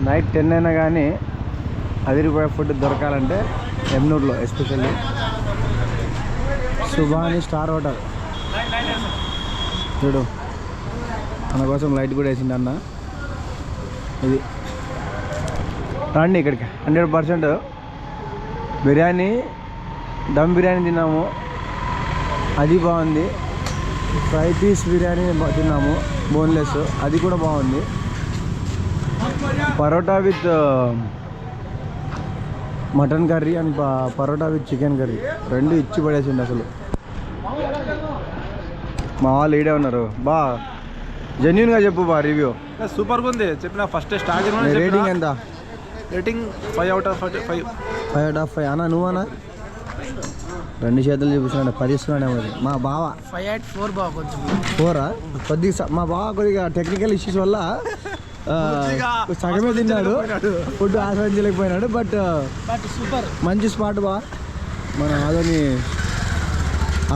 Night 10 అయినా కానీ ₹10 food దొరకాలంటే ఎమ్నూరులో ఎస్పెషల్లీ సుభాని స్టార్ హోటల్. చూడు మన కోసం లైట్ కూడా వేసిండు అన్న. ఇది రండి ఇక్కడికి. 100% బిర్యానీ, దమ్ బిర్యానీ తిన్నాము, అది బాగుంది. ఫ్రై పీస్ బిర్యానీ తిన్నాము బోన్లెస్, అది కూడా బాగుంది. Parotta with mutton curry and parotta with chicken curry రెండు ఇచ్చి పడేసిండు అసలు. మా వాళ్ళు ఈడే ఉన్నారు. బా జెన్యూన్గా చెప్పు బా రివ్యూ. సూపర్గా ఉంది. చెప్పిన ఫస్ట్ స్టార్టింగ్ రేటింగ్ ఎంత? Rating 5 out of 5. 5 out of 5 అన్నా. నువ్వన్నా? 2 చేతులు చూపిస్తున్నాడు, 10 ఇస్తున్నాడే. మరి మా బావ 5/4 బాగా కొంచెం 4 కొద్దిగా. మా బావ కొద్దిగా టెక్నికల్ ఇష్యూస్ వల్ల సగమే తిన్నాడు, ఫుడ్ ఆస్వాదించలేకపోయినాడు. బట్ సూపర్ మంచి స్పాట్ బా. మన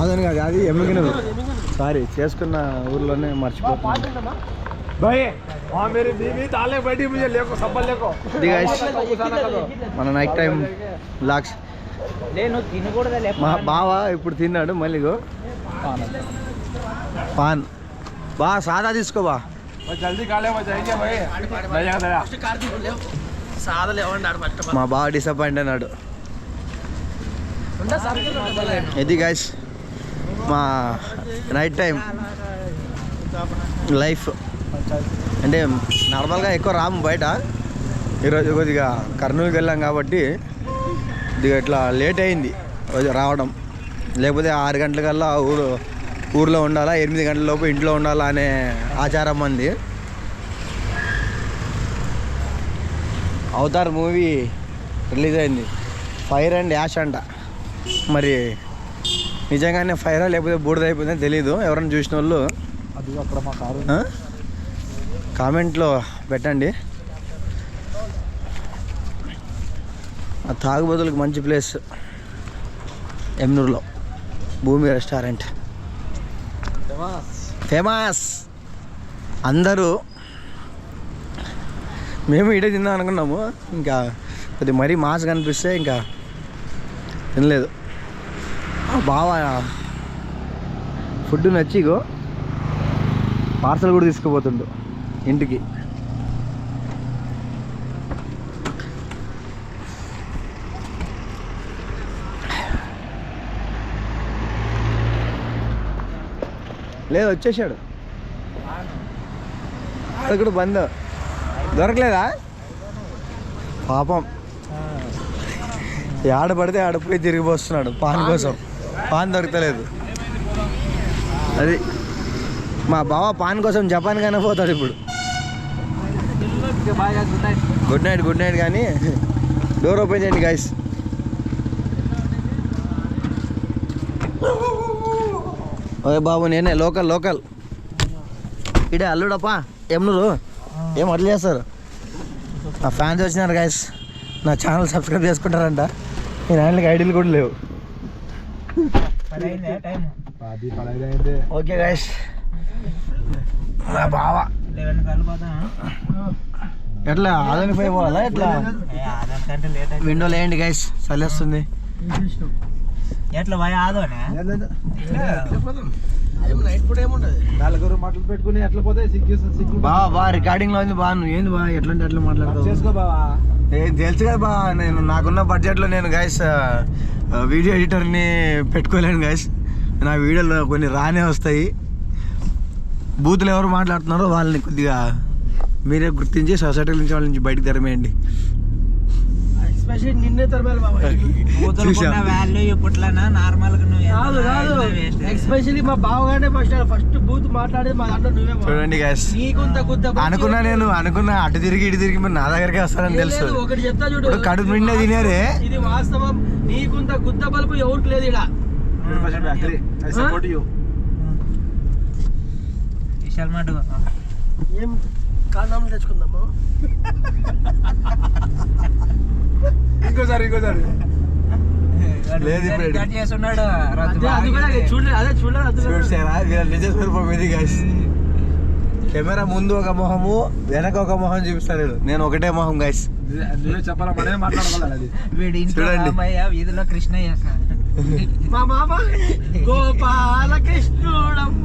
ఆదోని కాదు, అది ఎమ్మిగినూరు. సారీ, చేసుకున్న ఊర్లోనే మర్చిపోతున్నాను. మన నైట్ టైం బ్లాగ్స్. మా బావ ఇప్పుడు తిన్నాడు మళ్ళీ పాన్. బా సాదా తీసుకో బా. మా బావ డిసప్పాయింట్ అన్నాడు. ఇది గైస్ మా నైట్ టైం లైఫ్. అంటే నార్మల్గా ఎక్కువ రాము బయట. ఈరోజు కొద్దిగా కర్నూలుకి వెళ్ళాం కాబట్టి కొద్దిగా ఇట్లా లేట్ అయింది రావడం. లేకపోతే 6 గంటలకల్లా ఊర్లో ఉండాలా, 8 గంటల లోపు ఇంట్లో ఉండాలా అనే ఆచారం మంది. అవతార్ మూవీ రిలీజ్ అయింది. ఫైర్ అండ్ యాష్ అంట. మరి నిజంగానే ఫైరా లేకపోతే బూడిదైపోయిందని తెలీదు. ఎవరైనా చూసిన వాళ్ళు అది అక్కడ మా కారు కామెంట్లో పెట్టండి. ఆ తాగుబోతులకు మంచి ప్లేస్ ఎమ్నూరులో భూమి రెస్టారెంట్ ఫేమస్. అందరూ మేము ఇడే తిందాం అనుకున్నాము. ఇంకా కొద్దిగా మరీ మాస్ కనిపిస్తే ఇంకా తినలేదు. బాగా ఫుడ్ నచ్చిగో పార్సల్ కూడా తీసుకుపోతుండు ఇంటికి. లేదు, వచ్చేసాడు. అది కూడా బంద్. దొరకలేదా పాపం? ఆడ పడితే ఆడపోయి తిరిగిపోస్తున్నాడు పాన్ కోసం. పాన్ దొరకలేదు. అది మా బావ పాన్ కోసం జపాన్ గానే పోతాడు ఇప్పుడు. గుడ్ నైట్ కానీ డోర్ ఓపెన్ చేయండి గైస్. ఓకే బాబు, నేనే లోకల్ ఇడే అల్లుడప్పా ఎమ్నూరు. ఏం అట్లా చేస్తారు? నా ఫ్యాన్స్ వచ్చినారు గైస్. నా ఛానల్ సబ్స్క్రైబ్ చేసుకుంటారంట. నేను ఆయనకి ఐడీలు కూడా లేవు. ఓకే గైస్, బావా ఎట్లా ఆదానికి పోయి పోవాలా? ఎట్లా విండోలో వేయండి గైస్, చలి వస్తుంది. ఎట్లా ఆదోనే నలుగురు మాటలు పెట్టుకుని ఎట్లా పోతే బావా రికార్డింగ్ లో ఉంది. బా నువ్వు ఏంది బా ఎట్లంటే ఎట్లా మాట్లాడతావు? చేసుకో బావా. తెలుసు కదా బా, నేను నాకున్న బడ్జెట్లో నేను గైస్ వీడియో ఎడిటర్ని పెట్టుకోలేను గైస్. నా వీడియోలో కొన్ని రానే వస్తాయి. బూతులు ఎవరు మాట్లాడుతున్నారో వాళ్ళని కొద్దిగా మీరే గుర్తించి సొసైటీ నుంచి వాళ్ళ నుంచి బయటకు తరిమేయండి. నిన్నే తరమాలి బాబా. ఎస్పెషల్లీ మా బావగానే ఫస్ట్ బూత్ మాట్లాడేది మా దాంట్లో నువ్వే. చూడండి గైస్, అనుకున్నా అటు తిరిగి ఇటు తిరిగి మీరు నా దగ్గరికి వస్తారని తెలుసు. ఒకటి చెప్తా చూడు, కడుపు నిండా తినేరే. ఇది వాస్తవం. నీకుంత గుద్ద బలుపు ఎవరికి లేదు ఇక్కడ. ఏం కాండాములు తెచ్చుకుందాము. ఇంకోసారి లేదు చూడలేదు. కెమెరా ముందు ఒక మొహము వెనక ఒక మొహం చూపిస్తాను నేను ఒకటే మొహం గైస్. నువ్వే చెప్పాలా, మనమే మాట్లాడుకోవాలి అది. వీడి ఇంట్లో చూడండి. రామయ్య వీధిలో కృష్ణయ్య సార్. మా మామ గోపాల కృష్ణుడమ్మ